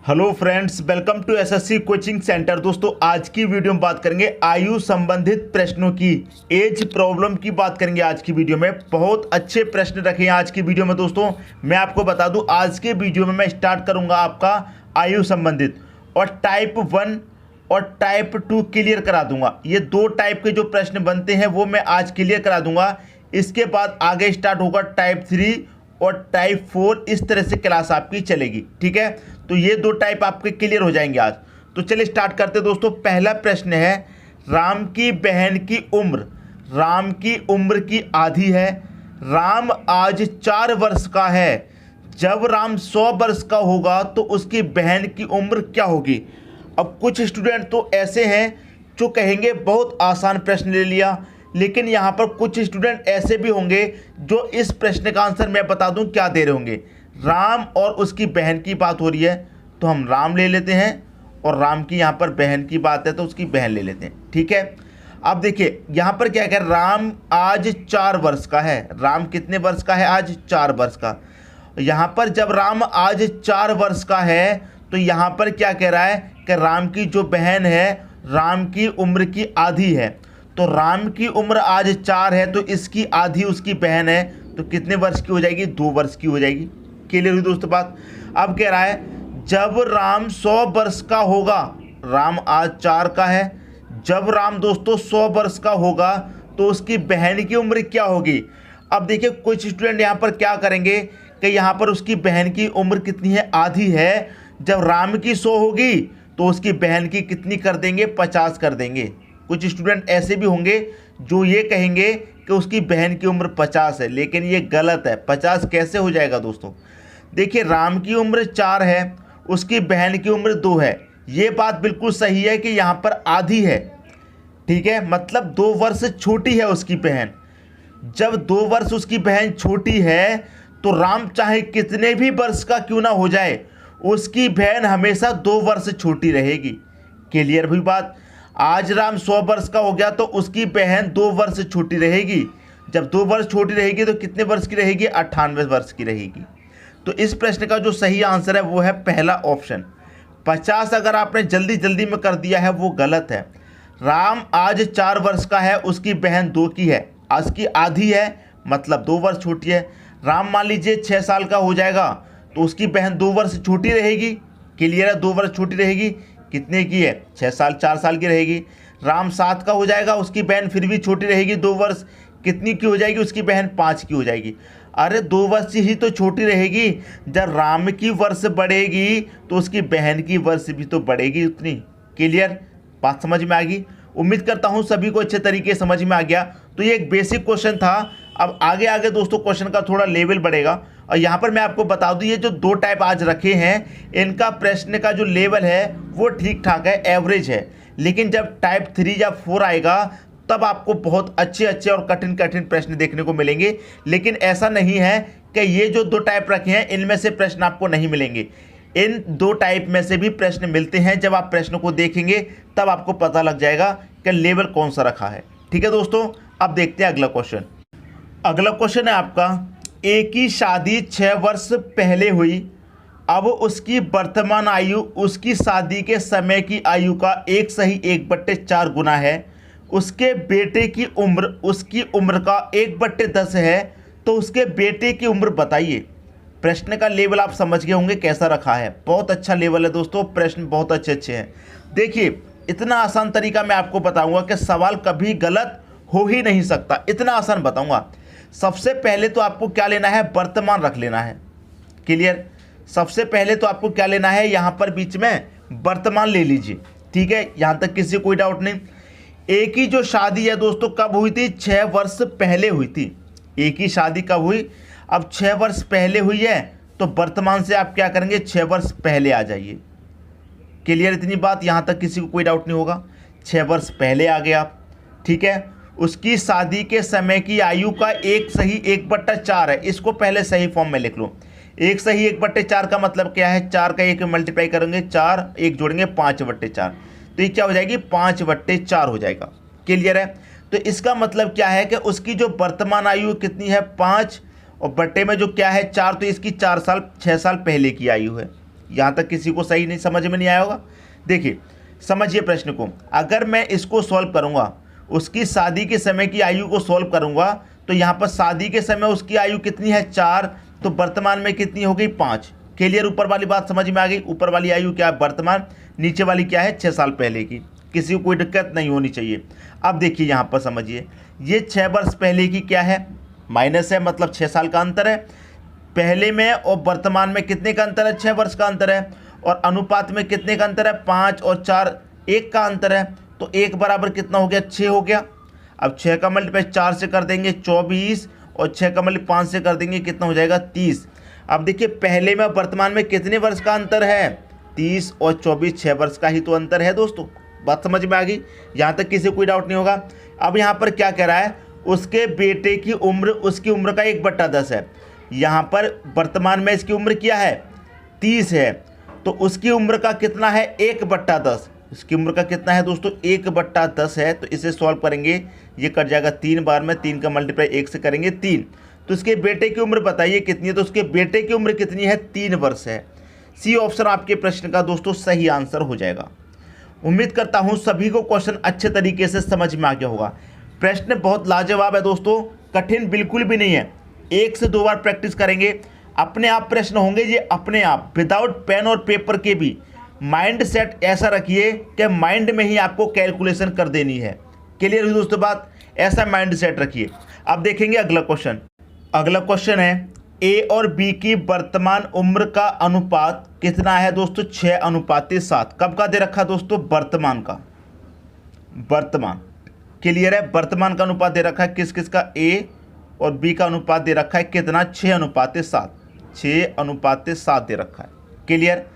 Hello friends, welcome to SSC coaching centre. दोस्तों, आज की वीडियो में बात करेंगे आयु संबंधित प्रश्नों की, एज प्रॉब्लम की बात करेंगे। आज की वीडियो में बहुत अच्छे प्रश्न रखे हैं। आज की वीडियो में दोस्तों मैं आपको बता दूं, आज के वीडियो में मैं स्टार्ट करूंगा आपका आयु संबंधित, और टाइप 1 और टाइप 2 क्लियर करा दूंगा। ये दो टाइप के जो प्रश्न बनते हैं वो मैं आज क्लियर करा दूंगा। इसके बाद आगे स्टार्ट होगा टाइप 3 और टाइप 4। इस तरह से क्लास आपकी चलेगी, ठीक है। तो ये दो टाइप आपके क्लियर हो जाएंगे आज। तो चलिए स्टार्ट करते हैं दोस्तों। पहला प्रश्न है, राम की बहन की उम्र, राम की उम्र की आधी है। राम आज 4 वर्ष का है। जब राम 100 वर्ष का होगा तो उसकी बहन की उम्र क्या होगी। अब कुछ स्टूडेंट तो ऐसे हैं जो कहेंगे बहुत आसान प्रश्न ले लिया, लेकिन यहाँ पर कुछ स्टूडेंट ऐसे भी होंगे जो इस प्रश्न का आंसर मैं बता दूं क्या दे रहे होंगे। राम और उसकी बहन की बात हो रही है तो हम राम ले लेते हैं, और राम की यहाँ पर बहन की बात है तो उसकी बहन ले लेते हैं, ठीक है। अब देखिए यहाँ पर क्या कह, राम आज 4 वर्ष का है। राम कितने वर्ष का है? आज 4 वर्ष का। यहाँ पर जब राम आज 4 वर्ष का है तो यहाँ पर क्या कह रहा है कि राम की जो बहन है, राम की उम्र की आधी है। तो राम की उम्र आज 4 है तो इसकी आधी उसकी बहन है, तो कितने वर्ष की हो जाएगी? 2 वर्ष की हो जाएगी। क्लियर हुई दोस्तों बात। अब कह रहा है जब राम 100 वर्ष का होगा, राम आज 4 का है, जब राम दोस्तों 100 वर्ष का होगा तो उसकी बहन की उम्र क्या होगी। अब देखिए कुछ स्टूडेंट यहाँ पर क्या करेंगे कि यहाँ पर उसकी बहन की उम्र कितनी है? आधी है। जब राम की 100 होगी तो उसकी बहन की कितनी कर देंगे? 50 कर देंगे। कुछ स्टूडेंट ऐसे भी होंगे जो ये कहेंगे कि उसकी बहन की उम्र 50 है, लेकिन ये गलत है। 50 कैसे हो जाएगा दोस्तों? देखिए राम की उम्र 4 है, उसकी बहन की उम्र 2 है। ये बात बिल्कुल सही है कि यहाँ पर आधी है, ठीक है, मतलब 2 वर्ष छोटी है उसकी बहन। जब 2 वर्ष उसकी बहन छोटी है तो राम चाहे कितने भी वर्ष का क्यों ना हो जाए, उसकी बहन हमेशा 2 वर्ष छोटी रहेगी। क्लियर हुई बात। आज राम 100 वर्ष का हो गया तो उसकी बहन 2 वर्ष छोटी रहेगी। जब 2 वर्ष छोटी रहेगी तो कितने वर्ष की रहेगी? 98 वर्ष की रहेगी। तो इस प्रश्न का जो सही आंसर है वो है पहला ऑप्शन। 50 अगर आपने जल्दी जल्दी में कर दिया है वो गलत है। राम आज 4 वर्ष का है, उसकी बहन 2 की है, आज की आधी है, मतलब 2 वर्ष छोटी है। राम मान लीजिए 6 साल का हो जाएगा तो उसकी बहन 2 वर्ष छोटी रहेगी। क्लियर है, 2 वर्ष छोटी रहेगी। कितने की है? 6 साल, 4 साल की रहेगी। राम 7 का हो जाएगा, उसकी बहन फिर भी छोटी रहेगी 2 वर्ष। कितनी की हो जाएगी? उसकी बहन 5 की हो जाएगी। अरे 2 वर्ष ही तो छोटी रहेगी। जब राम की वर्ष बढ़ेगी तो उसकी बहन की वर्ष भी तो बढ़ेगी उतनी। क्लियर बात समझ में आ गई? उम्मीद करता हूँ सभी को अच्छे तरीके से समझ में आ गया। तो ये एक बेसिक क्वेश्चन था। अब आगे आगे दोस्तों क्वेश्चन का थोड़ा लेवल बढ़ेगा, और यहाँ पर मैं आपको बता दूँ ये जो दो टाइप आज रखे हैं इनका प्रश्न का जो लेवल है वो ठीक ठाक है, एवरेज है। लेकिन जब टाइप 3 या 4 आएगा तब आपको बहुत अच्छे अच्छे और कठिन कठिन प्रश्न देखने को मिलेंगे। लेकिन ऐसा नहीं है कि ये जो दो टाइप रखे हैं इनमें से प्रश्न आपको नहीं मिलेंगे। इन दो टाइप में से भी प्रश्न मिलते हैं। जब आप प्रश्न को देखेंगे तब आपको पता लग जाएगा कि लेवल कौन सा रखा है, ठीक है दोस्तों। अब देखते हैं अगला क्वेश्चन। अगला क्वेश्चन है आपका, एक की शादी 6 वर्ष पहले हुई। अब उसकी वर्तमान आयु उसकी शादी के समय की आयु का 1 सही 1/4 गुना है। उसके बेटे की उम्र उसकी उम्र का 1/10 है, तो उसके बेटे की उम्र बताइए। प्रश्न का लेवल आप समझ गए होंगे कैसा रखा है। बहुत अच्छा लेवल है दोस्तों, प्रश्न बहुत अच्छे अच्छे हैं। देखिए इतना आसान तरीका मैं आपको बताऊंगा कि सवाल कभी गलत हो ही नहीं सकता। इतना आसान बताऊंगा। सबसे पहले तो आपको क्या लेना है? वर्तमान रख लेना है। क्लियर। सबसे पहले तो आपको क्या लेना है? यहाँ पर बीच में वर्तमान ले लीजिए, ठीक है। यहाँ तक किसी कोई डाउट नहीं। एक ही जो शादी है दोस्तों कब हुई थी? 6 वर्ष पहले हुई थी। एक ही शादी कब हुई? अब 6 वर्ष पहले हुई है तो वर्तमान से आप क्या करेंगे? 6 वर्ष पहले आ जाइए। क्लियर इतनी बात, यहाँ तक किसी को कोई डाउट नहीं होगा। 6 वर्ष पहले आ गए आप, ठीक है। उसकी शादी के समय की आयु का 1 सही 1/4 है। इसको पहले सही फॉर्म में लिख लो। 1 सही 1/4 का मतलब क्या है? 4 का 1 मल्टीप्लाई करेंगे, 4 1 जोड़ेंगे 5/4, तो ये क्या हो जाएगी? 5/4 हो जाएगा। क्लियर है। तो इसका मतलब क्या है कि उसकी जो वर्तमान आयु कितनी है? 5, और बट्टे में जो क्या है 4, तो इसकी 4 साल 6 साल पहले की आयु है। यहाँ तक किसी को सही नहीं समझ में नहीं आया होगा। देखिए समझिए प्रश्न को, अगर मैं इसको सॉल्व करूँगा, उसकी शादी के समय की आयु को सॉल्व करूँगा, तो यहाँ पर शादी के समय उसकी आयु कितनी है 4, तो वर्तमान में कितनी हो गई 5। क्लियर, ऊपर वाली बात समझ में आ गई। ऊपर वाली आयु क्या है वर्तमान, नीचे वाली क्या है 6 साल पहले की। किसी को कोई दिक्कत नहीं होनी चाहिए। अब देखिए यहाँ पर समझिए, ये 6 वर्ष पहले की क्या है माइनस है, मतलब 6 साल का अंतर है। पहले में और वर्तमान में कितने का अंतर है, 6 वर्ष का अंतर है। और अनुपात में कितने का अंतर है, 5 और 4 1 का अंतर है। तो 1 बराबर कितना हो गया, 6 हो गया। अब 6 का मल्टीप्लाई 4 से कर देंगे 24, और 6 का मल्टीप्लाई 5 से कर देंगे कितना हो जाएगा 30। अब देखिए पहले में वर्तमान में कितने वर्ष का अंतर है, 30 और 24 6 वर्ष का ही तो अंतर है दोस्तों। बात समझ में आ गई, यहाँ तक किसी कोई डाउट नहीं होगा। अब यहाँ पर क्या कह रहा है, उसके बेटे की उम्र उसकी उम्र का 1/10 है। यहाँ पर वर्तमान में इसकी उम्र क्या है 30 है, तो उसकी उम्र का कितना है 1/10। इसकी उम्र का कितना है दोस्तों 1/10 है। तो इसे सॉल्व करेंगे, ये कट जाएगा 3 बार में, 3 का मल्टीप्लाई 1 से करेंगे 3। तो इसके बेटे की उम्र बताइए कितनी है, तो उसके बेटे की उम्र कितनी है 3 वर्ष है। सी ऑप्शन आपके प्रश्न का दोस्तों सही आंसर हो जाएगा। उम्मीद करता हूं सभी को क्वेश्चन अच्छे तरीके से समझ में आ गया होगा। प्रश्न बहुत लाजवाब है दोस्तों, कठिन बिल्कुल भी नहीं है। 1 से 2 बार प्रैक्टिस करेंगे, अपने आप प्रश्न होंगे ये, अपने आप विदाउट पेन और पेपर के भी। माइंड सेट ऐसा रखिए कि माइंड में ही आपको कैलकुलेशन कर देनी है। क्लियर हुई दोस्तों बात, ऐसा माइंड सेट रखिए। अब देखेंगे अगला क्वेश्चन। अगला क्वेश्चन है ए और बी की वर्तमान उम्र का अनुपात कितना है दोस्तों, 6:7। कब का दे रखा दोस्तों, वर्तमान का। वर्तमान क्लियर है, वर्तमान का अनुपात दे रखा है किस किस का, ए और बी का अनुपात दे रखा है कितना 6:7। 6:7 दे रखा है। क्लियर,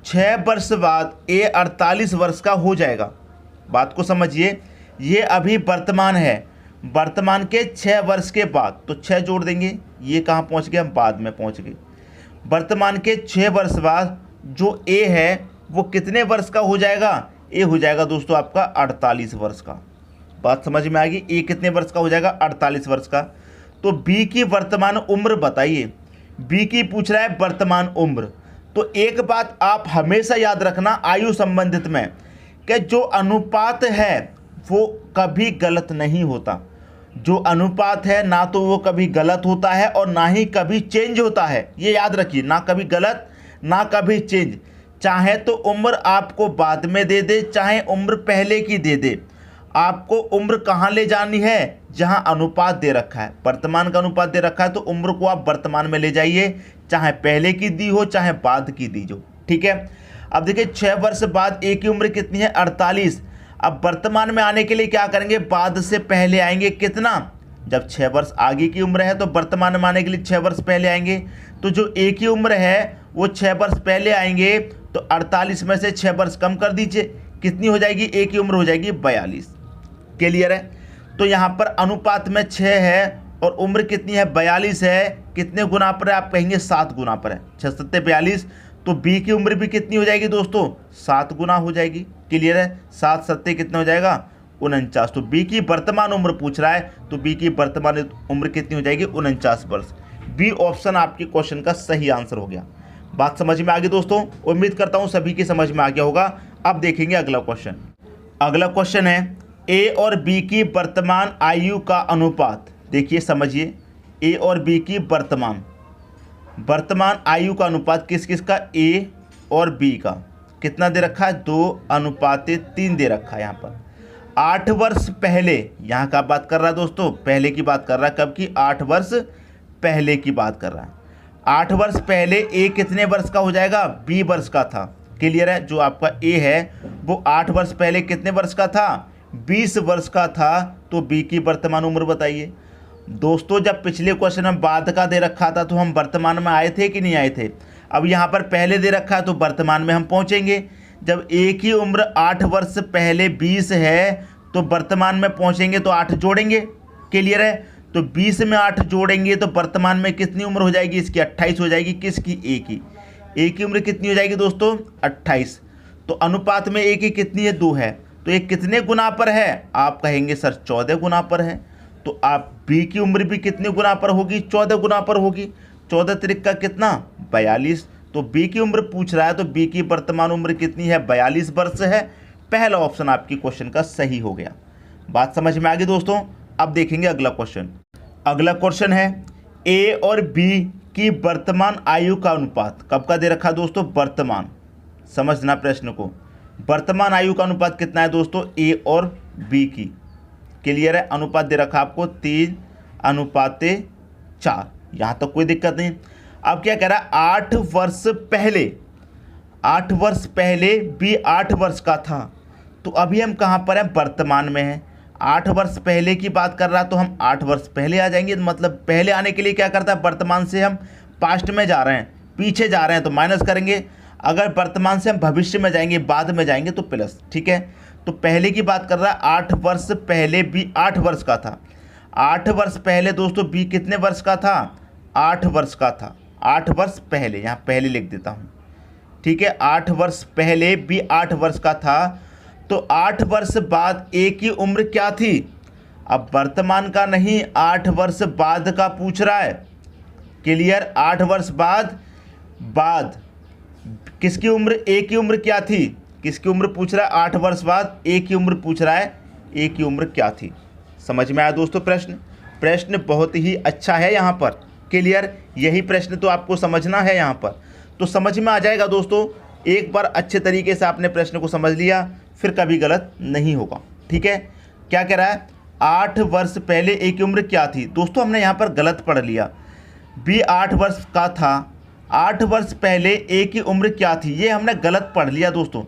6 वर्ष बाद ए 48 वर्ष का हो जाएगा। बात को समझिए, ये अभी वर्तमान है, वर्तमान के 6 वर्ष के बाद, तो 6 जोड़ देंगे, ये कहाँ पहुँच गए, हम बाद में पहुँच गए। वर्तमान के 6 वर्ष बाद जो ए है वो कितने वर्ष का हो जाएगा, ए हो जाएगा दोस्तों आपका 48 वर्ष का। बात समझ में आ गई, ए कितने वर्ष का हो जाएगा 48 वर्ष का। तो बी की वर्तमान उम्र बताइए, बी की पूछ रहा है वर्तमान उम्र। तो एक बात आप हमेशा याद रखना आयु संबंधित में, कि जो अनुपात है वो कभी गलत नहीं होता। जो अनुपात है ना तो वो कभी गलत होता है और ना ही कभी चेंज होता है। ये याद रखिए, ना कभी गलत ना कभी चेंज। चाहे तो उम्र आपको बाद में दे दे, चाहे उम्र पहले की दे दे, आपको उम्र कहाँ ले जानी है, जहाँ अनुपात दे रखा है। वर्तमान का अनुपात दे रखा है तो उम्र को आप वर्तमान में ले जाइए, चाहे पहले की दी हो चाहे बाद की दी हो। ठीक है, अब देखिए 6 वर्ष बाद ए की उम्र कितनी है 48। अब वर्तमान में आने के लिए क्या करेंगे, बाद से पहले आएंगे कितना, जब 6 वर्ष आगे की उम्र है तो वर्तमान में आने के लिए 6 वर्ष पहले आएंगे। तो जो ए की उम्र है वो 6 वर्ष पहले आएंगे, तो 48 में से 6 वर्ष कम कर दीजिए, कितनी हो जाएगी, ए की उम्र हो जाएगी 42। क्लियर है, तो यहाँ पर अनुपात में 6 है और उम्र कितनी है 42 है। कितने गुना पर है, आप कहेंगे 7 गुना पर है, 6 7 42। तो बी की उम्र भी कितनी हो जाएगी दोस्तों, 7 गुना हो जाएगी। क्लियर है, 7 7 कितना हो जाएगा 49। तो बी की वर्तमान उम्र पूछ रहा है, तो बी की वर्तमान उम्र कितनी हो जाएगी 49 वर्ष। बी ऑप्शन आपके क्वेश्चन का सही आंसर हो गया। बात समझ में आ गई दोस्तों, उम्मीद करता हूँ सभी की समझ में आ गया होगा। अब देखेंगे अगला क्वेश्चन। अगला क्वेश्चन है ए और बी की वर्तमान आयु का अनुपात। देखिए समझिए, ए और बी की वर्तमान आयु का अनुपात किस किस का, ए और बी का कितना दे रखा है 2:3 दे रखा है। यहाँ पर 8 वर्ष पहले, यहाँ का बात कर रहा है दोस्तों, पहले की बात कर रहा है, कब की 8 वर्ष पहले की बात कर रहा है। 8 वर्ष पहले ए कितने वर्ष का हो जाएगा, 20 वर्ष का था। क्लियर है, जो आपका ए है वो 8 वर्ष पहले कितने वर्ष का था, 20 वर्ष का था। तो बी की वर्तमान उम्र बताइए। दोस्तों जब पिछले क्वेश्चन में बाद का दे रखा था तो हम वर्तमान में आए थे कि नहीं आए थे। अब यहाँ पर पहले दे रखा है तो वर्तमान में हम पहुँचेंगे। जब ए की उम्र 8 वर्ष पहले 20 है तो वर्तमान में पहुँचेंगे तो 8 जोड़ेंगे। क्लियर है, तो 20 में 8 जोड़ेंगे तो वर्तमान में कितनी उम्र हो जाएगी, इसकी 28 हो जाएगी। किसकी, ए की। ए की उम्र कितनी हो जाएगी दोस्तों 28। तो अनुपात में ए की कितनी है 2 है, तो ये कितने गुना पर है, आप कहेंगे सर 14 गुना पर है। तो आप बी की उम्र भी कितने गुना पर होगी, 14 गुना पर होगी। 14 त्रिक का कितना 42। तो बी की उम्र पूछ रहा है, तो बी की वर्तमान उम्र कितनी है, 42 वर्ष है। पहला ऑप्शन आपकी क्वेश्चन का सही हो गया। बात समझ में आ गई दोस्तों। अब देखेंगे अगला क्वेश्चन। अगला क्वेश्चन है ए और बी की वर्तमान आयु का अनुपात। कब का दे रखा है दोस्तों, वर्तमान। समझना प्रश्न को, वर्तमान आयु का अनुपात कितना है दोस्तों, ए और बी की। क्लियर है, अनुपात दे रखा आपको 3:4। यहाँ तक कोई दिक्कत नहीं। अब क्या कह रहा है, 8 वर्ष पहले बी 8 वर्ष का था। तो अभी हम कहाँ पर हैं, वर्तमान में हैं। 8 वर्ष पहले की बात कर रहा, तो हम 8 वर्ष पहले आ जाएंगे। मतलब पहले आने के लिए क्या करता है, वर्तमान से हम पास्ट में जा रहे हैं, पीछे जा रहे हैं तो माइनस करेंगे। अगर वर्तमान से हम भविष्य में जाएंगे, बाद में जाएंगे तो प्लस। ठीक है, तो पहले की बात कर रहा है, 8 वर्ष पहले बी 8 वर्ष का था। 8 वर्ष पहले दोस्तों बी कितने वर्ष का था, 8 वर्ष का था। 8 वर्ष पहले, यहाँ पहले लिख देता हूँ। ठीक है, 8 वर्ष पहले बी 8 वर्ष का था। तो 8 वर्ष बाद ए की उम्र क्या थी, अब वर्तमान का नहीं, 8 वर्ष बाद का पूछ रहा है। क्लियर, 8 वर्ष बाद किसकी उम्र, ए की उम्र क्या थी, किसकी उम्र पूछ रहा है, 8 वर्ष बाद ए की उम्र पूछ रहा है, ए की उम्र क्या थी। समझ में आया दोस्तों प्रश्न बहुत ही अच्छा है यहाँ पर। क्लियर, यही प्रश्न तो आपको समझना है यहाँ पर, तो समझ में आ जाएगा दोस्तों। एक बार अच्छे तरीके से आपने प्रश्न को समझ लिया, फिर कभी गलत नहीं होगा। ठीक है, क्या कह रहा है, 8 वर्ष पहले ए की उम्र क्या थी। दोस्तों हमने यहाँ पर गलत पढ़ लिया, बी 8 वर्ष का था, 8 वर्ष पहले ए की उम्र क्या थी, ये हमने गलत पढ़ लिया दोस्तों,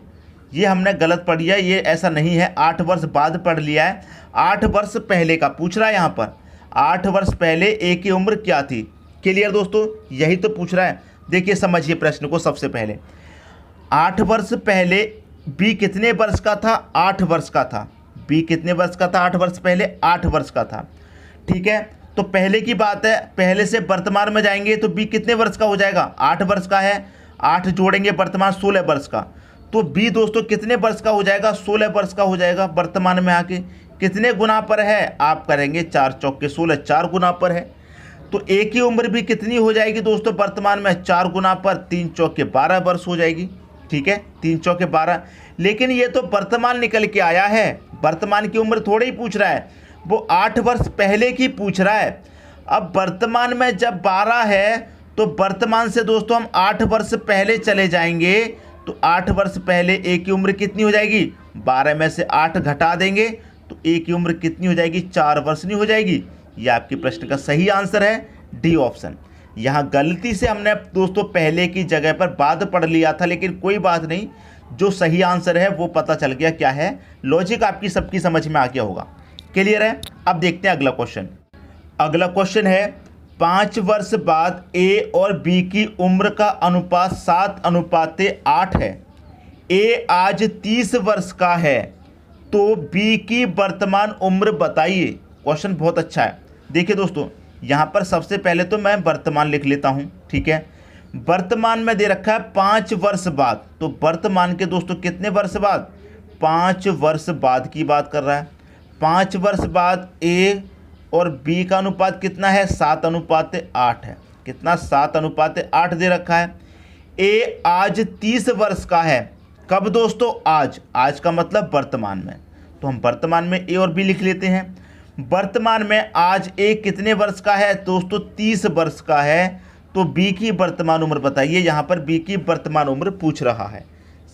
ये हमने गलत पढ़ लिया। ये ऐसा नहीं है, 8 वर्ष बाद पढ़ लिया है। 8 वर्ष पहले का पूछ रहा है यहाँ पर, 8 वर्ष पहले ए की उम्र क्या थी। क्लियर दोस्तों, यही तो पूछ रहा है। देखिए समझिए प्रश्न को। सबसे पहले 8 वर्ष पहले बी कितने वर्ष का था, 8 वर्ष का था। बी कितने वर्ष का था, 8 वर्ष पहले 8 वर्ष का था। ठीक है, तो पहले की बात है, पहले से वर्तमान में जाएंगे तो बी कितने वर्ष का हो जाएगा, 8 वर्ष का है। 8 जोड़ेंगे वर्तमान, 16 वर्ष का। तो बी दोस्तों कितने वर्ष का हो जाएगा, 16 वर्ष का हो जाएगा। वर्तमान में आके कितने गुना पर है, आप करेंगे 4 चौके 16, 4 गुना पर है। तो ए की उम्र भी कितनी हो जाएगी दोस्तों वर्तमान में, 4 गुना पर, 3 चौके 12 वर्ष हो जाएगी। ठीक है, 3 चौके 12। लेकिन ये तो वर्तमान निकल के आया है, वर्तमान की उम्र थोड़ी ही पूछ रहा है, वो 8 वर्ष पहले की पूछ रहा है। अब वर्तमान में जब 12 है तो वर्तमान से दोस्तों हम 8 वर्ष पहले चले जाएंगे, तो 8 वर्ष पहले ए की उम्र कितनी हो जाएगी, 12 में से 8 घटा देंगे तो ए की उम्र कितनी हो जाएगी, 4 वर्ष नहीं हो जाएगी। ये आपके प्रश्न का सही आंसर है, डी ऑप्शन। यहाँ गलती से हमने दोस्तों पहले की जगह पर बाद पढ़ लिया था, लेकिन कोई बात नहीं, जो सही आंसर है वो पता चल गया क्या है। लॉजिक आपकी सबकी समझ में आ गया होगा। क्लियर है। अब देखते हैं अगला क्वेश्चन। अगला क्वेश्चन है 5 वर्ष बाद ए और बी की उम्र का अनुपात 7:8 है। ए आज 30 वर्ष का है, तो बी की वर्तमान उम्र बताइए। क्वेश्चन बहुत अच्छा है। देखिए दोस्तों, यहाँ पर सबसे पहले तो मैं वर्तमान लिख लेता हूँ। ठीक है, वर्तमान में दे रखा है 5 वर्ष बाद, तो वर्तमान के दोस्तों कितने वर्ष बाद, 5 वर्ष बाद की बात कर रहा है। 5 वर्ष बाद ए और बी का अनुपात कितना है, 7:8 है। कितना, 7:8 दे रखा है। ए आज 30 वर्ष का है, कब दोस्तों, आज का मतलब वर्तमान में, तो हम वर्तमान में ए और बी लिख लेते हैं। वर्तमान में आज ए कितने वर्ष का है दोस्तों, 30 वर्ष का है, तो बी की वर्तमान उम्र बताइए। यहाँ पर बी की वर्तमान उम्र पूछ रहा है।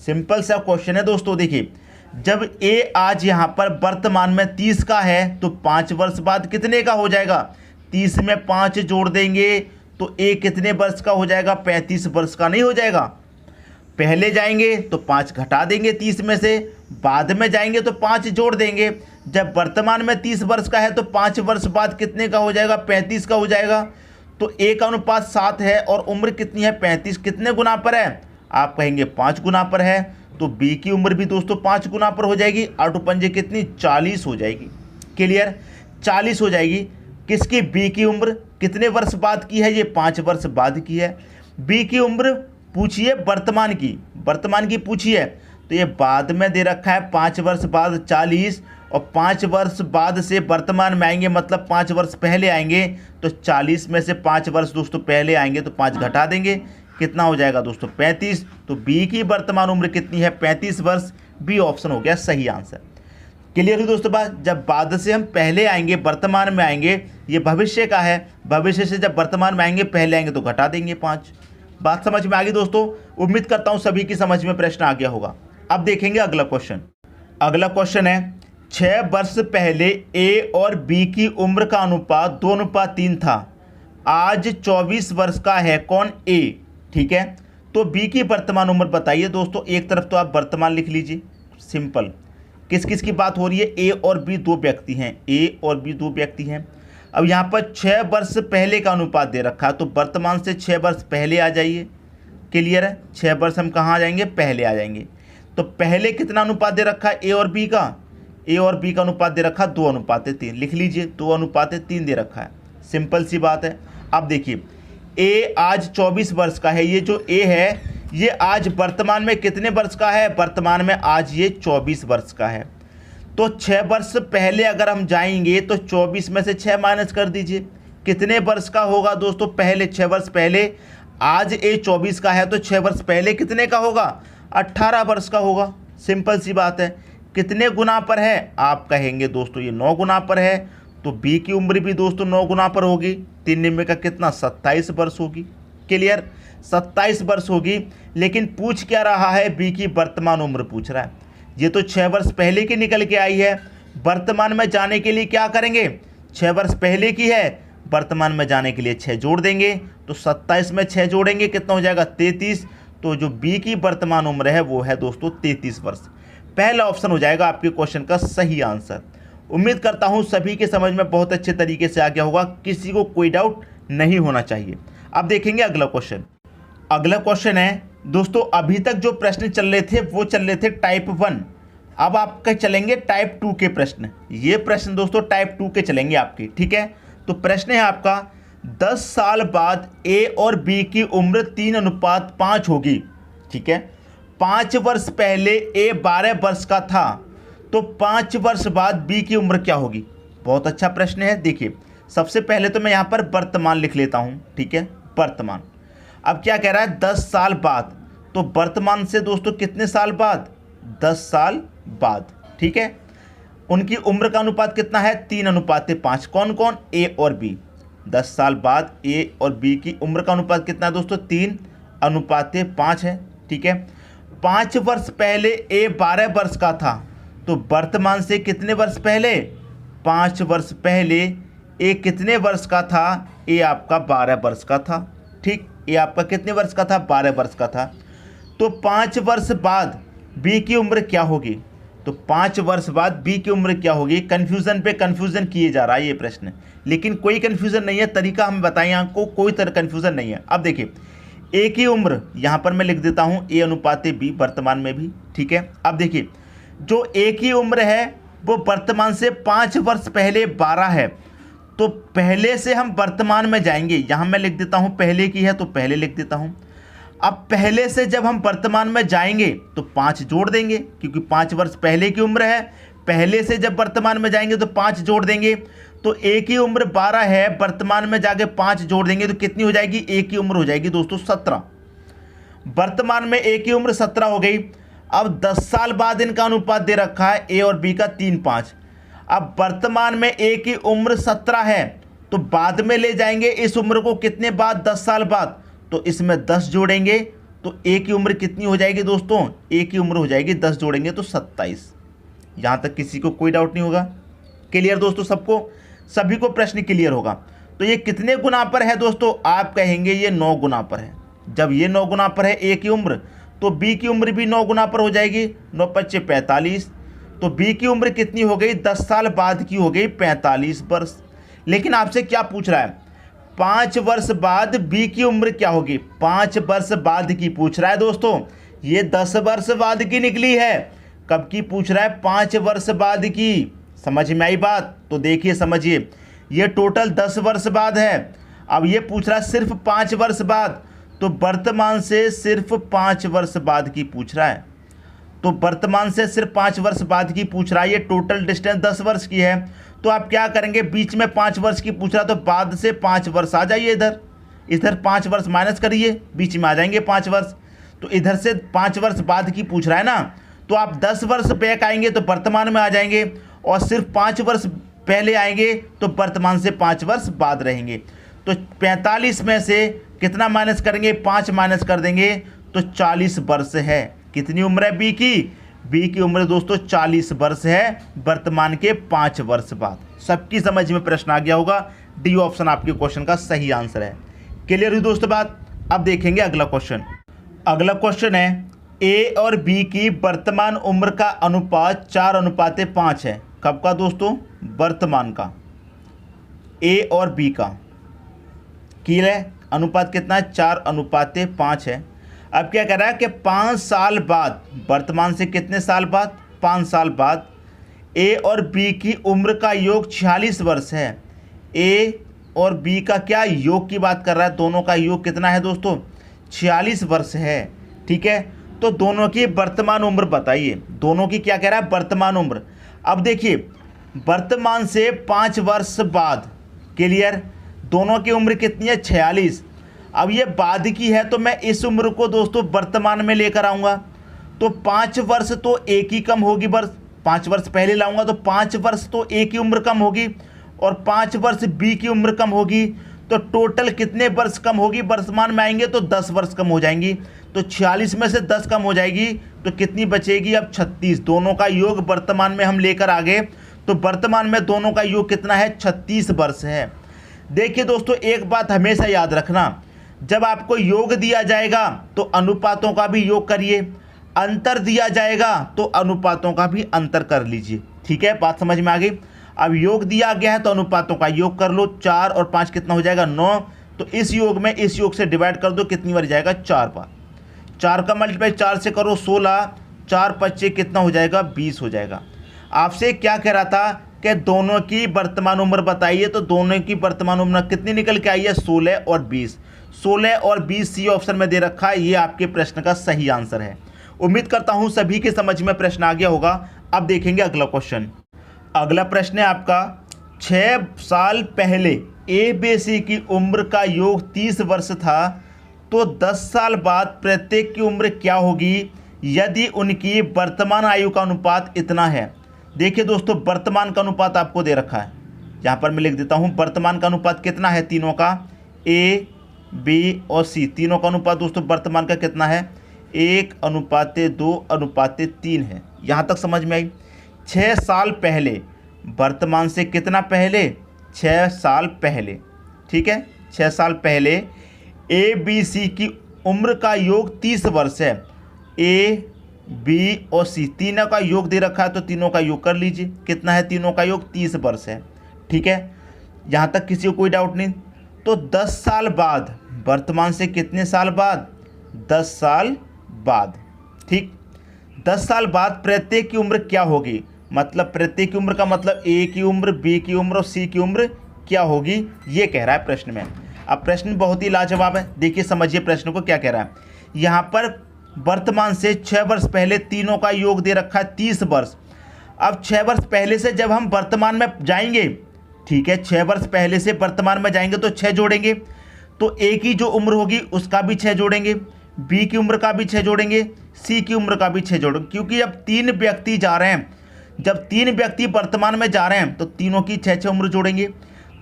सिंपल सा क्वेश्चन है दोस्तों। देखिए, जब ए आज यहाँ पर वर्तमान में 30 का है, तो 5 वर्ष बाद कितने का हो जाएगा, 30 में 5 जोड़ देंगे तो ए कितने वर्ष का हो जाएगा, 35 वर्ष का नहीं हो जाएगा। पहले जाएंगे तो 5 घटा देंगे 30 में से, बाद में जाएंगे तो 5 जोड़ देंगे। जब वर्तमान में 30 वर्ष का है तो 5 वर्ष बाद कितने का हो जाएगा, 35 का हो जाएगा। तो ए का अनुपात 7 है और उम्र कितनी है, 35। कितने गुना पर है, आप कहेंगे 5 गुना पर है, तो बी की उम्र भी दोस्तों 5 गुना पर हो जाएगी। 8 पंजे कितनी, 40 हो जाएगी। क्लियर, 40 हो जाएगी। किसकी, बी की उम्र कितने वर्ष बाद की है, ये 5 वर्ष बाद की है। बी की उम्र पूछिए वर्तमान की पूछिए, तो ये बाद में दे रखा है 5 वर्ष बाद 40, और 5 वर्ष बाद से वर्तमान में आएंगे, मतलब 5 वर्ष पहले आएंगे, तो 40 में से 5 वर्ष दोस्तों पहले आएंगे तो 5 घटा देंगे, कितना हो जाएगा दोस्तों 35। तो बी की वर्तमान उम्र कितनी है 35 वर्ष, बी ऑप्शन हो गया सही आंसर। क्लियर हुई दोस्तों बात। जब बाद से हम पहले आएंगे वर्तमान में आएंगे, ये भविष्य का है, भविष्य से जब वर्तमान में आएंगे पहले आएंगे तो घटा देंगे 5। बात समझ में आ गई दोस्तों। उम्मीद करता हूं सभी की समझ में प्रश्न आ गया होगा। अब देखेंगे अगला क्वेश्चन। अगला क्वेश्चन है 6 वर्ष पहले ए और बी की उम्र का अनुपात 2:3 था, आज 24 वर्ष का है कौन ए। ठीक है, तो बी की वर्तमान उम्र बताइए दोस्तों। एक तरफ तो आप वर्तमान लिख लीजिए, सिंपल। किस किस की बात हो रही है, ए और बी दो व्यक्ति हैं, ए और बी दो व्यक्ति हैं। अब यहाँ पर 6 वर्ष पहले का अनुपात दे रखा है, तो वर्तमान से 6 वर्ष पहले आ जाइए। क्लियर है, 6 वर्ष हम कहाँ आ जाएंगे, पहले आ जाएंगे। तो पहले कितना अनुपात दे रखा है ए और बी का, ए और बी का अनुपात दे रखा 2:3, लिख लीजिए 2:3 दे रखा है, सिंपल सी बात है। अब देखिए ए आज 24 वर्ष का है, ये जो ए है ये आज वर्तमान में कितने वर्ष का है, वर्तमान में आज ये 24 वर्ष का है। तो 6 वर्ष पहले अगर हम जाएंगे तो 24 में से 6 माइनस कर दीजिए, कितने वर्ष का होगा दोस्तों, पहले 6 वर्ष पहले। आज ए 24 का है तो 6 वर्ष पहले कितने का होगा, 18 वर्ष का होगा, सिंपल सी बात है। कितने गुना पर है, आप कहेंगे दोस्तों ये 9 गुना पर है, तो बी की उम्र भी दोस्तों 9 गुना पर होगी। 3 का कितना, 27 वर्ष होगी। क्लियर, 27 वर्ष होगी। लेकिन पूछ क्या रहा है, बी की वर्तमान उम्र पूछ रहा है। ये तो 6 वर्ष पहले की निकल के आई है, वर्तमान में जाने के लिए क्या करेंगे, 6 वर्ष पहले की है, वर्तमान में जाने के लिए 6 जोड़ देंगे, तो 27 में 6 जोड़ेंगे कितना हो जाएगा 33। तो जो बी की वर्तमान उम्र है वो है दोस्तों 33 वर्ष। पहला ऑप्शन हो जाएगा आपके क्वेश्चन का सही आंसर। उम्मीद करता हूँ सभी के समझ में बहुत अच्छे तरीके से आ गया होगा, किसी को कोई डाउट नहीं होना चाहिए। अब देखेंगे अगला क्वेश्चन। अगला क्वेश्चन है दोस्तों, अभी तक जो प्रश्न चल रहे थे वो चल रहे थे टाइप 1, अब आपके चलेंगे टाइप 2 के प्रश्न। ये प्रश्न दोस्तों टाइप 2 के चलेंगे आपके। ठीक है, तो प्रश्न है आपका 10 साल बाद ए और बी की उम्र 3:5 होगी। ठीक है, 5 वर्ष पहले ए 12 वर्ष का था, तो 5 वर्ष बाद बी की उम्र क्या होगी। बहुत अच्छा प्रश्न है। देखिए सबसे पहले तो मैं यहाँ पर वर्तमान लिख लेता हूँ। ठीक है, वर्तमान। अब क्या कह रहा है 10 साल बाद, तो वर्तमान से दोस्तों कितने साल बाद, 10 साल बाद। ठीक है, उनकी उम्र का अनुपात कितना है 3:5। कौन कौन, ए और बी। 10 साल बाद ए और बी की उम्र का अनुपात कितना है दोस्तों 3:5 है। ठीक है, 5 वर्ष पहले ए 12 वर्ष का था, तो वर्तमान से कितने वर्ष पहले, 5 वर्ष पहले ए कितने वर्ष का था, ए आपका 12 वर्ष का था। ठीक, ये आपका कितने वर्ष का था, 12 वर्ष का था। तो 5 वर्ष बाद बी की उम्र क्या होगी, तो 5 वर्ष बाद बी की उम्र क्या होगी। कन्फ्यूज़न पे कन्फ्यूज़न किए जा रहा है ये प्रश्न, लेकिन कोई कन्फ्यूज़न नहीं है, तरीका हम बताएं आपको, कोई तरह कन्फ्यूज़न नहीं है। अब देखिए ए की उम्र यहाँ पर मैं लिख देता हूँ A/B वर्तमान में भी। ठीक है, अब देखिए जो ए की उम्र है वो वर्तमान से 5 वर्ष पहले 12 है, तो पहले से हम वर्तमान में जाएंगे। यहाँ मैं लिख देता हूँ पहले की है तो पहले लिख देता हूँ। अब पहले से जब हम वर्तमान में जाएंगे तो 5 जोड़ देंगे, क्योंकि 5 वर्ष पहले की उम्र है, पहले से जब वर्तमान में जाएंगे तो 5 जोड़ देंगे। तो ए की उम्र 12 है, वर्तमान में जाके 5 जोड़ देंगे तो कितनी हो जाएगी, ए की उम्र हो जाएगी दोस्तों 17। वर्तमान में ए की उम्र 17 हो गई। अब 10 साल बाद इनका अनुपात दे रखा है ए और बी का 3:5। अब वर्तमान में ए की उम्र 17 है, तो बाद में ले जाएंगे इस उम्र को कितने बाद, 10 साल बाद, तो इसमें 10 जोड़ेंगे तो ए की उम्र कितनी हो जाएगी दोस्तों, ए की उम्र हो जाएगी 10 जोड़ेंगे तो 27। यहाँ तक किसी को कोई डाउट नहीं होगा। क्लियर दोस्तों, सबको सभी को प्रश्न क्लियर होगा। तो ये कितने गुना पर है दोस्तों, आप कहेंगे ये 9 गुना पर है। जब ये 9 गुना पर है ए की उम्र, तो बी की उम्र भी 9 गुना पर हो जाएगी, 9×5 = 45। तो बी की उम्र कितनी हो गई, 10 साल बाद की हो गई 45 वर्ष। लेकिन आपसे क्या पूछ रहा है, 5 वर्ष बाद बी की उम्र क्या होगी, 5 वर्ष बाद की पूछ रहा है दोस्तों। ये 10 वर्ष बाद की निकली है, कब की पूछ रहा है, 5 वर्ष बाद की। समझ में आई बात, तो देखिए समझिए, ये टोटल 10 वर्ष बाद है। अब ये पूछ रहा है सिर्फ 5 वर्ष बाद, तो वर्तमान से सिर्फ 5 वर्ष बाद की पूछ रहा है। तो वर्तमान से सिर्फ 5 वर्ष बाद की पूछ रहा है, ये टोटल डिस्टेंस 10 वर्ष की है। तो आप क्या करेंगे, बीच में 5 वर्ष की पूछ रहा है तो बाद से 5 वर्ष आ जाइए इधर, इधर 5 वर्ष माइनस करिए, बीच में आ जाएंगे 5 वर्ष। तो इधर से 5 वर्ष बाद की पूछ रहा है ना, तो आप 10 वर्ष बैक आएंगे तो वर्तमान में आ जाएंगे, और सिर्फ 5 वर्ष पहले आएंगे तो वर्तमान से 5 वर्ष बाद रहेंगे। तो 45 में से कितना माइनस करेंगे, 5 माइनस कर देंगे तो 40 वर्ष है। कितनी उम्र है बी की? बी की उम्र दोस्तों 40 वर्ष है, वर्तमान के 5 वर्ष बाद। सबकी समझ में प्रश्न आ गया होगा, डी ऑप्शन आपके क्वेश्चन का सही आंसर है। क्लियर हुई दोस्तों बात? अब देखेंगे अगला क्वेश्चन। अगला क्वेश्चन है ए और बी की वर्तमान उम्र का अनुपात 4:5 है। कब का दोस्तों? वर्तमान का, ए और बी का। क्लियर है? अनुपात कितना है? 4:5 है। अब क्या कह रहा है कि 5 साल बाद, वर्तमान से कितने साल बाद? 5 साल बाद ए और बी की उम्र का योग 46 वर्ष है। ए और बी का क्या योग की बात कर रहा है, दोनों का योग कितना है दोस्तों? 46 वर्ष है। ठीक है, तो दोनों की वर्तमान उम्र बताइए। दोनों की क्या कह रहा है? वर्तमान उम्र। अब देखिए, वर्तमान से 5 वर्ष बाद, क्लियर, दोनों की उम्र कितनी है? 46। अब ये बाद की है तो मैं इस उम्र को दोस्तों वर्तमान में लेकर आऊँगा, तो 5 वर्ष तो एक ही कम होगी, वर्ष 5 वर्ष पहले लाऊंगा तो 5 वर्ष तो ए की उम्र कम होगी और 5 वर्ष बी की उम्र कम होगी। तो टोटल कितने वर्ष कम होगी? वर्तमान में आएंगे तो 10 वर्ष कम हो जाएंगी। तो 46 में से 10 कम हो जाएगी तो कितनी बचेगी? अब 36। दोनों का योग वर्तमान में हम लेकर आ गए, तो वर्तमान में दोनों का योग कितना है? 36 वर्ष है। देखिए दोस्तों, एक बात हमेशा याद रखना, जब आपको योग दिया जाएगा तो अनुपातों का भी योग करिए, अंतर दिया जाएगा तो अनुपातों का भी अंतर कर लीजिए। ठीक है, बात समझ में आ गई? अब योग दिया गया है तो अनुपातों का योग कर लो। 4 और 5 कितना हो जाएगा? 9। तो इस योग में इस योग से डिवाइड कर दो, कितनी बार जाएगा? 4 बार। 4 का मल्टीप्लाई 4 से करो 16, 4 25 कितना हो जाएगा? 20 हो जाएगा। आपसे क्या कह रहा था कि दोनों की वर्तमान उम्र बताइए, तो दोनों की वर्तमान उम्र कितनी निकल के आई है? 16 और 20। 16 और 20 सी ऑप्शन में दे रखा है, ये आपके प्रश्न का सही आंसर है। उम्मीद करता हूं सभी के समझ में प्रश्न आ गया होगा। अब देखेंगे अगला क्वेश्चन। अगला प्रश्न है आपका, 6 साल पहले ए बी सी की उम्र का योग 30 वर्ष था, तो 10 साल बाद प्रत्येक की उम्र क्या होगी यदि उनकी वर्तमान आयु का अनुपात इतना है? देखिए दोस्तों, वर्तमान का अनुपात आपको दे रखा है, यहाँ पर मैं लिख देता हूँ। वर्तमान का अनुपात कितना है तीनों का? ए बी और सी, तीनों का अनुपात दोस्तों वर्तमान का कितना है? 1:2:3 है। यहाँ तक समझ में आई? 6 साल पहले, वर्तमान से कितना पहले? 6 साल पहले। ठीक है, 6 साल पहले ए बी सी की उम्र का योग 30 वर्ष है। ए बी और सी तीनों का योग दे रखा है, तो तीनों का योग कर लीजिए। कितना है तीनों का योग? 30 वर्ष है। ठीक है, यहाँ तक किसी को कोई डाउट नहीं? तो 10 साल बाद, वर्तमान से कितने साल बाद? 10 साल बाद। ठीक, 10 साल बाद प्रत्येक की उम्र क्या होगी? मतलब प्रत्येक की उम्र का मतलब ए की उम्र, बी की उम्र और सी की उम्र क्या होगी, ये कह रहा है प्रश्न में। अब प्रश्न बहुत ही लाजवाब है, देखिए समझिए प्रश्न को क्या कह रहा है। यहाँ पर वर्तमान से 6 वर्ष पहले तीनों का योग दे रखा है 30 वर्ष। अब 6 वर्ष पहले से जब हम वर्तमान में जाएंगे, ठीक है, 6 वर्ष पहले से वर्तमान में जाएंगे तो 6 जोड़ेंगे, तो ए की जो उम्र होगी उसका भी 6 जोड़ेंगे, बी की उम्र का भी 6 जोड़ेंगे, सी की उम्र का भी 6 जोड़ेंगे। क्योंकि जब 3 व्यक्ति जा रहे हैं, जब 3 व्यक्ति वर्तमान में जा रहे हैं तो तीनों की 6 उम्र जोड़ेंगे।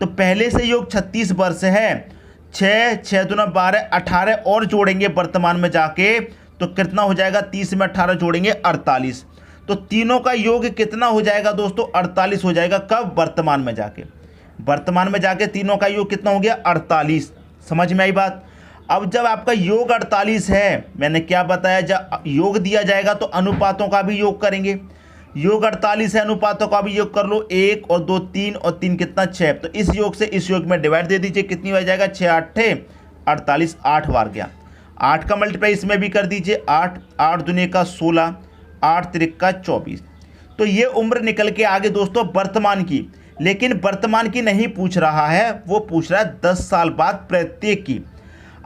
तो पहले से योग 36 वर्ष है, 6 6 दूना 12, 18 और जोड़ेंगे वर्तमान में जाके, तो कितना हो जाएगा? 30 में 18 जोड़ेंगे 48। तो तीनों का योग कितना हो जाएगा दोस्तों? 48 हो जाएगा। कब? वर्तमान में जाके। वर्तमान में जाके तीनों का योग कितना हो गया? 48। समझ में आई बात? अब जब आपका योग 48 है, मैंने क्या बताया, जब योग दिया जाएगा तो अनुपातों का भी योग करेंगे। योग 48 है, अनुपातों का भी योग कर लो, 1 और 2 3 और 3 कितना? 6। तो इस योग से इस योग में डिवाइड दे दीजिए, कितनी हो जाएगा? 6 8 48, 8 बार गया। 8 का मल्टीप्लाई इसमें भी कर दीजिए, 8 8 दूने का 16, 8 3 का 24। तो ये उम्र निकल के आगे दोस्तों वर्तमान की, लेकिन वर्तमान की नहीं पूछ रहा है, वो पूछ रहा है 10 साल बाद प्रत्येक की।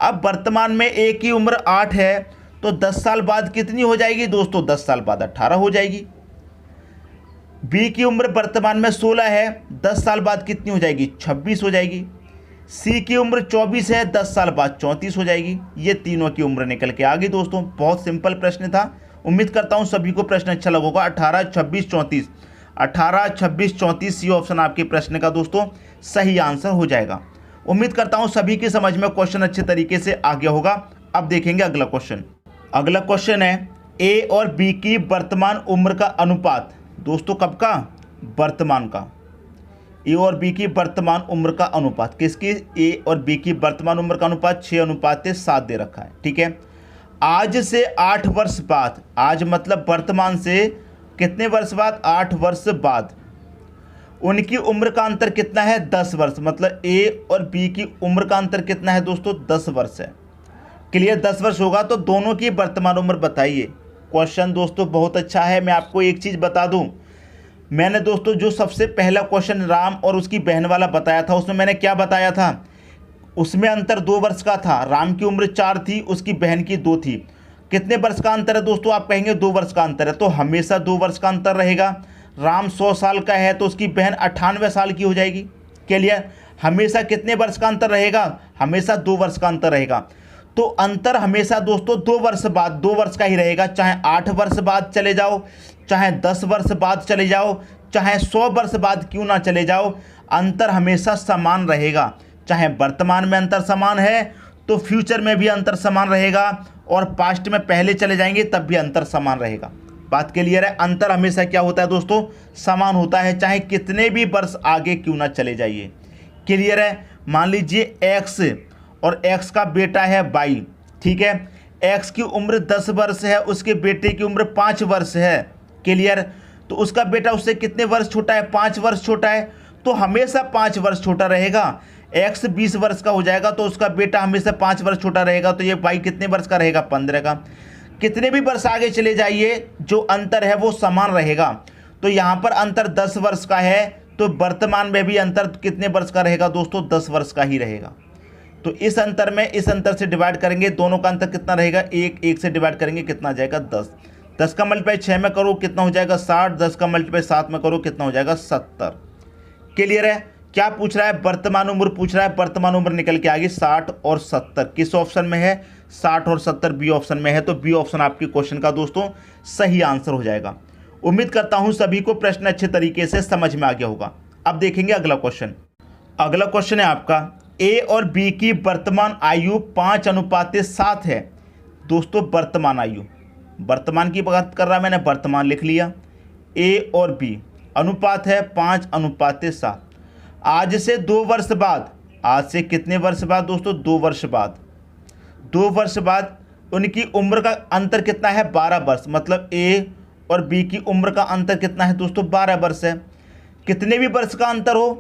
अब वर्तमान में ए की उम्र 8 है, तो 10 साल बाद कितनी हो जाएगी दोस्तों? 10 साल बाद 18 हो जाएगी। बी की उम्र वर्तमान में 16 है, 10 साल बाद कितनी हो जाएगी? 26 हो जाएगी। सी की उम्र 24 है, 10 साल बाद 34 हो जाएगी। ये तीनों की उम्र निकल के आ गई दोस्तों। बहुत सिंपल प्रश्न था। उम्मीद करता हूँ सभी को प्रश्न अच्छा लगा होगा। 18, 26, 34, 18, 26, 34 ये ऑप्शन आपके प्रश्न का दोस्तों सही आंसर हो जाएगा। उम्मीद करता हूँ सभी की समझ में क्वेश्चन अच्छे तरीके से आ गया होगा। अब देखेंगे अगला क्वेश्चन। अगला क्वेश्चन है ए और बी की वर्तमान उम्र का अनुपात। दोस्तों कब का? वर्तमान का। ए और बी की वर्तमान उम्र का अनुपात। किसकी? ए और बी की वर्तमान उम्र का अनुपात 6:7 दे रखा है। ठीक है। आज से 8 वर्ष बाद, आज मतलब वर्तमान से कितने वर्ष बाद? 8 वर्ष बाद उनकी उम्र का अंतर कितना है? 10 वर्ष। मतलब ए और बी की उम्र का अंतर कितना है दोस्तों? 10 वर्ष है। क्लियर? 10 वर्ष होगा तो दोनों की वर्तमान उम्र बताइए। क्वेश्चन दोस्तों बहुत अच्छा है। मैं आपको एक चीज़ बता दूं, मैंने दोस्तों जो सबसे पहला क्वेश्चन राम और उसकी बहन वाला बताया था, उसमें मैंने क्या बताया था? उसमें अंतर 2 वर्ष का था। राम की उम्र 4 थी, उसकी बहन की 2 थी। कितने वर्ष का अंतर है दोस्तों? आप कहेंगे 2 वर्ष का अंतर है, तो हमेशा 2 वर्ष का अंतर रहेगा। राम 100 साल का है तो उसकी बहन 98 साल की हो जाएगी। क्लियर? हमेशा कितने वर्ष का अंतर रहेगा? हमेशा 2 वर्ष का अंतर रहेगा। तो अंतर हमेशा दोस्तों 2 वर्ष बाद 2 वर्ष का ही रहेगा। चाहे 8 वर्ष बाद चले जाओ, चाहे 10 वर्ष बाद चले जाओ, चाहे 100 वर्ष बाद क्यों ना चले जाओ, अंतर हमेशा समान रहेगा। चाहे वर्तमान में अंतर समान है तो फ्यूचर में भी अंतर समान रहेगा, और पास्ट में पहले चले जाएंगे तब भी अंतर समान रहेगा। बात क्लियर है? अंतर हमेशा क्या होता है दोस्तों? समान होता है, चाहे कितने भी वर्ष आगे क्यों ना चले जाइए। क्लियर है? मान लीजिए एक्स और एक्स का बेटा है वाई। ठीक है। एक्स की उम्र 10 वर्ष है, उसके बेटे की उम्र 5 वर्ष है। क्लियर? तो उसका बेटा उससे कितने वर्ष छोटा है? 5 वर्ष छोटा है, तो हमेशा 5 वर्ष छोटा रहेगा। एक्स 20 वर्ष का हो जाएगा तो उसका बेटा हमेशा 5 वर्ष छोटा रहेगा, तो ये वाई कितने वर्ष का रहेगा? 15 का। कितने भी वर्ष आगे चले जाइए, जो अंतर है वो समान रहेगा। तो यहाँ पर अंतर 10 वर्ष का है, तो वर्तमान में भी अंतर कितने वर्ष का रहेगा दोस्तों? 10 वर्ष का ही रहेगा। तो इस अंतर में इस अंतर से डिवाइड करेंगे, दोनों का अंतर कितना रहेगा? 1 से डिवाइड करेंगे, कितना आ जाएगा? 10। 10 का मल्टीप्लाई 6 में करो, कितना हो जाएगा? 60। 10 का मल्टीप्लाई 7 में करो, कितना हो जाएगा? 70। क्लियर है? क्या पूछ रहा है? वर्तमान उम्र पूछ रहा है। वर्तमान उम्र निकल के आ गई 60 और 70। किस ऑप्शन में है? 60 और 70 बी ऑप्शन में है। तो बी ऑप्शन आपके क्वेश्चन का दोस्तों सही आंसर हो जाएगा। उम्मीद करता हूं सभी को प्रश्न अच्छे तरीके से समझ में आ गया होगा। अब देखेंगे अगला क्वेश्चन। अगला क्वेश्चन है आपका ए और बी की वर्तमान आयु 5:7 है। दोस्तों वर्तमान आयु, वर्तमान की बात कर रहा, मैंने वर्तमान लिख लिया। ए और बी अनुपात है 5:7। आज से 2 वर्ष बाद, आज से कितने वर्ष बाद दोस्तों? 2 वर्ष बाद। 2 वर्ष बाद उनकी उम्र का अंतर कितना है? 12 वर्ष। मतलब ए और बी की उम्र का अंतर कितना है दोस्तों? 12 वर्ष है। कितने भी वर्ष का अंतर हो,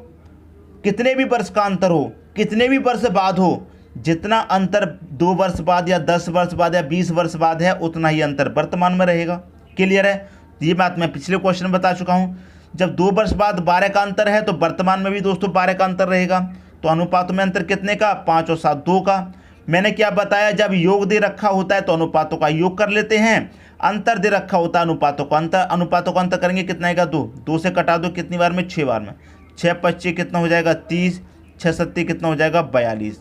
कितने भी वर्ष का अंतर हो, कितने भी वर्ष बाद हो, जितना अंतर 2 वर्ष बाद या 10 वर्ष बाद या 20 वर्ष बाद है, उतना ही अंतर वर्तमान में रहेगा। क्लियर है? ये बात मैं पिछले क्वेश्चन में बता चुका हूँ। जब 2 वर्ष बाद 12 का अंतर है तो वर्तमान में भी दोस्तों 12 का अंतर रहेगा। तो अनुपातों में अंतर कितने का? 5 और 7 2 का। मैंने क्या बताया? जब योग दे रखा होता है तो अनुपातों का योग कर लेते हैं, अंतर दे रखा होता है अनुपातों का अंतर, अनुपातों का अंतर करेंगे कितना आएगा? 2। 2 से कटा दो कितनी बार में? 6 बार में। 6 25 कितना हो जाएगा? 30। 6 7 कितना हो जाएगा? 42।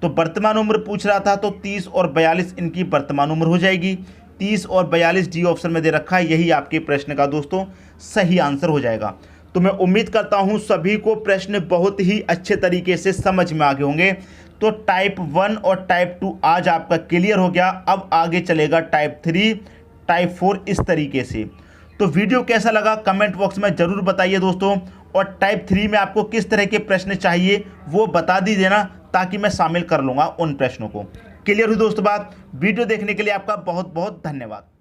तो वर्तमान उम्र पूछ रहा था तो 30 और 42 इनकी वर्तमान उम्र हो जाएगी। 30 और 42 डी ऑप्शन में दे रखा है। यही आपके प्रश्न का दोस्तों सही आंसर हो जाएगा। तो मैं उम्मीद करता हूं सभी को प्रश्न बहुत ही अच्छे तरीके से समझ में आ गए होंगे। तो टाइप 1 और टाइप 2 आज आपका क्लियर हो गया। अब आगे चलेगा टाइप 3, टाइप 4 इस तरीके से। तो वीडियो कैसा लगा कमेंट बॉक्स में ज़रूर बताइए दोस्तों, और टाइप 3 में आपको किस तरह के प्रश्न चाहिए वो बता दी देना, ताकि मैं शामिल कर लूँगा उन प्रश्नों को। क्लियर हुई दोस्तों बात? वीडियो देखने के लिए आपका बहुत बहुत धन्यवाद।